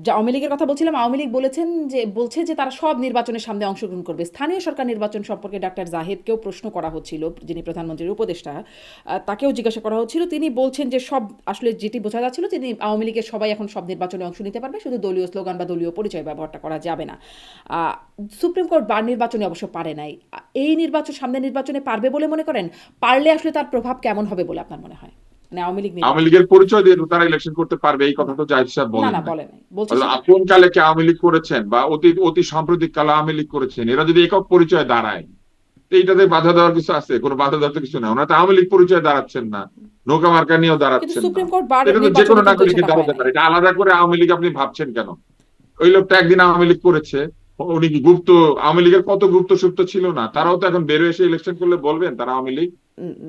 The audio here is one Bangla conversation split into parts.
যে আওয়ামী লীগের কথা বলছিলাম, আওয়ামী লীগ বলছে যে তারা সব নির্বাচনের সামনে অংশগ্রহণ করবে। স্থানীয় সরকার নির্বাচন সম্পর্কে ডাক্তার জাহিদকেও প্রশ্ন করা হচ্ছিল, যিনি প্রধানমন্ত্রীর উপদেষ্টা, তাকেও জিজ্ঞাসা করা হচ্ছিল। তিনি বলছেন যে সব, আসলে যেটি বোঝা যাচ্ছিল যে আওয়ামী লীগের সবাই এখন সব নির্বাচনে অংশ নিতে পারবে, শুধু দলীয় স্লোগান বা দলীয় পরিচয় ব্যবহারটা করা যাবে না। সুপ্রিম কোর্ট বার নির্বাচনে অবশ্য পারে নাই। এই নির্বাচন, সামনে নির্বাচনে পারবে বলে মনে করেন? পারলে আসলে তার প্রভাব কেমন হবে বলে আপনার মনে হয়? মানে আওয়ামী লীগ আওয়ামী নির্বাচন। লীগের পরিচয় দিয়ে তো তারা ইলেকশন করতে পারবে, এই কথা না, তো জাহিদ সাহেব না, বলেন না, নাই। বলে নাই, বলছে সেটা। আপন কালে কি আওয়ামী লীগ করেছেন বা অতি অতি সাম্প্রতিক কালে আওয়ামী লীগ করেছেন, এরা যদি একক পরিচয় দাঁড়ায়, তো এইটাতে বাধা দেওয়ার কিছু আছে? কোনো বাধা দেওয়ার তো কিছু না। ওনারা তো আওয়ামী লীগ পরিচয় দাঁড়াচ্ছেন না, নৌকা মার্কা নিয়েও কিন্তু দাঁড়াচ্ছেন না। সুপ্রিম কোর্ট বার এটা তো যে কোনো নির্বাচনে কিন্তু নাগরিকের সেটা হয় দাঁড়াতে নাই। পারে। এটা আলাদা করে আওয়ামী লীগ আপনি ভাবছেন কেন? ওই লোকটা একদিন আওয়ামী লীগ করেছে, উনি কি গুপ্ত? আওয়ামী লীগের কত গুপ্ত সুপ্ত ছিল না? তারাও তো এখন বের হয়ে এসে ইলেকশন করলে বলবেন তারা আওয়ামী লীগ।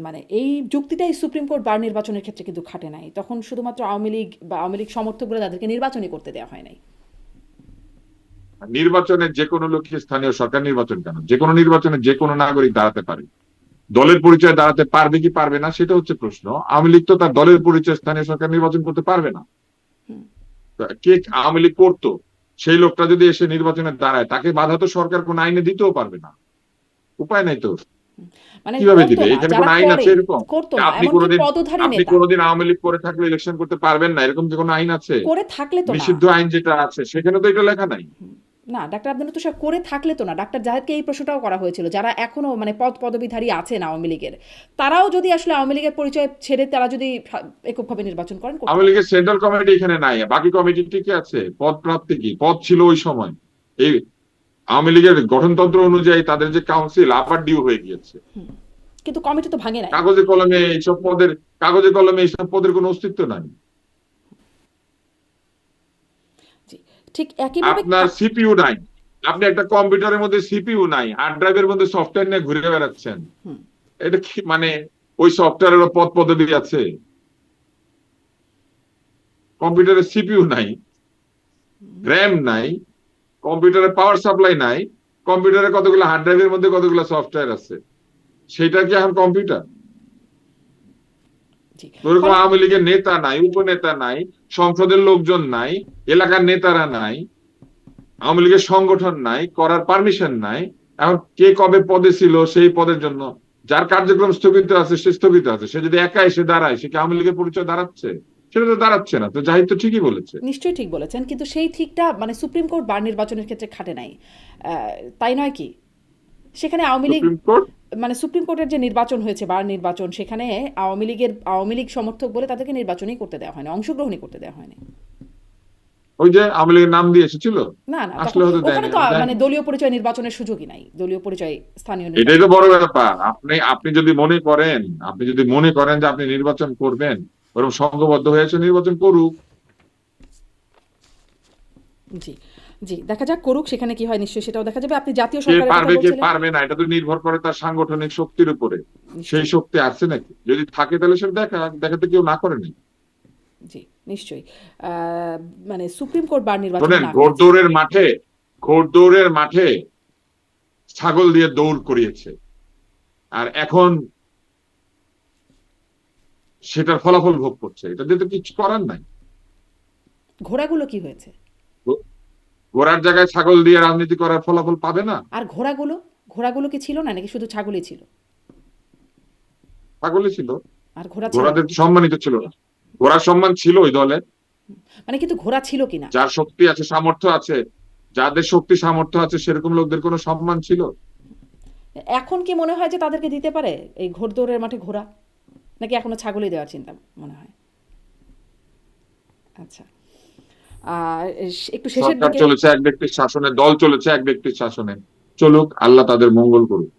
মানে এই যুক্তিটাই সুপ্রিম কোর্ট বার নির্বাচনের ক্ষেত্রে কিন্তু খাটে নাই। তখন শুধুমাত্র আওয়ামী লীগ বা আওয়ামী লীগ সমর্থকগুলো তাদেরকে নির্বাচনই করতে দেওয়া হয় নাই। নির্বাচনে যে কোনো লোককে স্থানীয় সরকার নির্বাচন কেন, যে কোনো নির্বাচনে যে কোনো নাগরিক দাঁড়াতে পারে। দলের পরিচয় দাঁড়াতে পারবে কি পারবে না সেটা হচ্ছে প্রশ্ন। আওয়ামী লীগ তো তার দলের পরিচয় স্থানীয় সরকার নির্বাচন করতে পারবে না। হুম। কে আওয়ামী লীগ করতো, সেই লোকটা যদি এসে নির্বাচনে দাঁড়ায়, তাকে বাধা তো সরকার কোন আইনে দিতেও পারবে না। উপায় নাই তো। মানে কিভাবে করতো দিবে? না, এখানে কোন যারা আইন আছে করে এরকম? করতো না, আপনি এমনকি কোনোদিন পদধারী আপনি নেতা। কোনোদিন আওয়ামী লীগ করে থাকলে ইলেকশন করতে পারবেন না, এরকম কি কোনো আইন আছে? করে থাকলে তো না। নিষিদ্ধ আইন যেটা আছে সেখানে তো এটা লেখা নাই। না, ডাক্তার আব্দুল তুষার করে থাকলে তো না। ডাক্তার জাহেদকে এই প্রশ্নটাও করা হয়েছিল, যারা এখনো মানে পদবিধারী আছেন আওয়ামী লীগের, তারাও যদি আসলে আওয়ামী লীগের পরিচয় ছেড়ে তারা যদি এককভাবে নির্বাচন করেন, করতে আওয়ামী পারবেন। লীগের সেন্ট্রাল কমিটি এখানে নাই, বাকি কমিটি ঠিকই আছে। পদ প্রাপ্তি কি পদ ছিল ওই সময়? এই আওয়ামী লীগের গঠনতন্ত্র অনুযায়ী তাদের যে কাউন্সিল আবার ডিউ হয়ে গিয়েছে। কিন্তু কমিটি তো ভাঙে নাই। কাগজে কলমে এইসব পদের, কাগজে কলমে এইসব পদের কোনো অস্তিত্ব নাই। জি, ঠিক একইভাবে আপনার সিপিইউ নাই। আপনি একটা কম্পিউটারের মধ্যে সিপিইউ নাই, হার্ড ড্রাইভের মধ্যে সফটওয়্যার নিয়ে ঘুরে বেড়াচ্ছেন। হুম, এটা কি মানে? ওই সফটওয়্যারের পদ পদবি আছে, কম্পিউটারের সিপিইউ নাই, র্যাম নাই, কম্পিউটারের পাওয়ার সাপ্লাই নাই, কম্পিউটারে কতগুলো হার্ড ড্রাইভের মধ্যে কতগুলো সফটওয়্যার আছে, সেটা কি এখন কম্পিউটার? জি। ওরকম ফলে আওয়ামী লীগের নেতা নাই, উপনেতা নাই, সংসদের লোকজন নাই, এলাকার নেতারা নাই, আওয়ামী লীগের সংগঠন নাই, করার পারমিশন নাই। এখন কে কবে পদে ছিল সেই পদের জন্য যার কার্যক্রম স্থগিত আছে সে স্থগিত আছে। সে যদি একা এসে দাঁড়ায়, সে কি আওয়ামী লীগের পরিচয় দাঁড়াচ্ছে? সেটা তো দাঁড়াচ্ছে না। তো জাহিদ তো ঠিকই বলেছে। নিশ্চয়ই ঠিক বলেছেন, কিন্তু সেই ঠিকটা মানে সুপ্রিম কোর্ট বার নির্বাচনের ক্ষেত্রে খাটে নাই। তাই নয় কি? সেখানে আওয়ামী লীগ, সুপ্রিম কোর্ট মানে সুপ্রিম কোর্টের যে নির্বাচন হয়েছে, বার নির্বাচন, সেখানে আওয়ামী লীগ সমর্থক বলে তাদেরকে নির্বাচনই করতে দেওয়া হয়নি, অংশগ্রহণই করতে দেওয়া হয়নি। ওই যে আওয়ামী লীগের নাম দিয়ে এসেছিল, না, না, তখন আসলে হয়তো ওখানে দেয়নি, তো আমি জানি মানে না। দলীয় পরিচয় নির্বাচনের সুযোগই নাই, দলীয় পরিচয় স্থানীয় এটাই নির্বাচন। তো বড় ব্যাপার। আপনি যদি মনে করেন, আপনি যদি মনে করেন যে আপনি নির্বাচন করবেন, ওরকম সংঘবদ্ধ হয়েছে, নির্বাচন করুক। জি, জি, দেখা যাক, করুক, সেখানে কি হয় নিশ্চয়ই সেটাও দেখা যাবে। আপনি জাতীয় কে সরকারের কথা পারবে কে বলছিলেন। পারবে না এটা তো নির্ভর করে তার সাংগঠনিক শক্তির উপরে। সেই নিশ্চয়ই। শক্তি আছে নাকি? যদি থাকে তাহলে সেটা দেখাতে কেউ না করেনি। জি, নিশ্চয়ই। আহ, মানে সুপ্রিম কোর্ট বার নির্বাচনে শোনেন, না করেছে। ঘোড়দৌড়ের মাঠে ছাগল দিয়ে দৌড় করিয়েছে, আর এখন সেটার ফলাফল ভোগ করছে। এটা দিয়ে তো কিছু করার নাই। ঘোড়াগুলো কি হয়েছে? ঘোড়ার জায়গায় ছাগল দিয়ে রাজনীতি করার ফলাফল পাবে না? আর ঘোড়াগুলো, ঘোড়াগুলো কি ছিল না, নাকি শুধু ছাগলই ছিল? ছাগলই ছিল। আর ঘোড়া ছিল না? ঘোড়াদের তো সম্মানিত ছিল না। ঘোড়ার সম্মান ছিল ওই দলে। মানে কিন্তু ঘোড়া ছিল কিনা? যার শক্তি আছে, সামর্থ্য আছে, যাদের শক্তি সামর্থ্য আছে, সেরকম লোকদের কোনো সম্মান ছিল? এখন কি মনে হয় যে তাদেরকে দিতে পারে এই ঘোড়দৌড়ের মাঠে ঘোড়া, নাকি এখনো ছাগলই দেওয়ার চিন্তা মনে হয়? আচ্ছা। আর একটু শেষের সরকার দিকে। চলেছে এক ব্যক্তির শাসনে, দল চলেছে এক ব্যক্তির শাসনে। চলুক, আল্লাহ তাদের মঙ্গল করুক।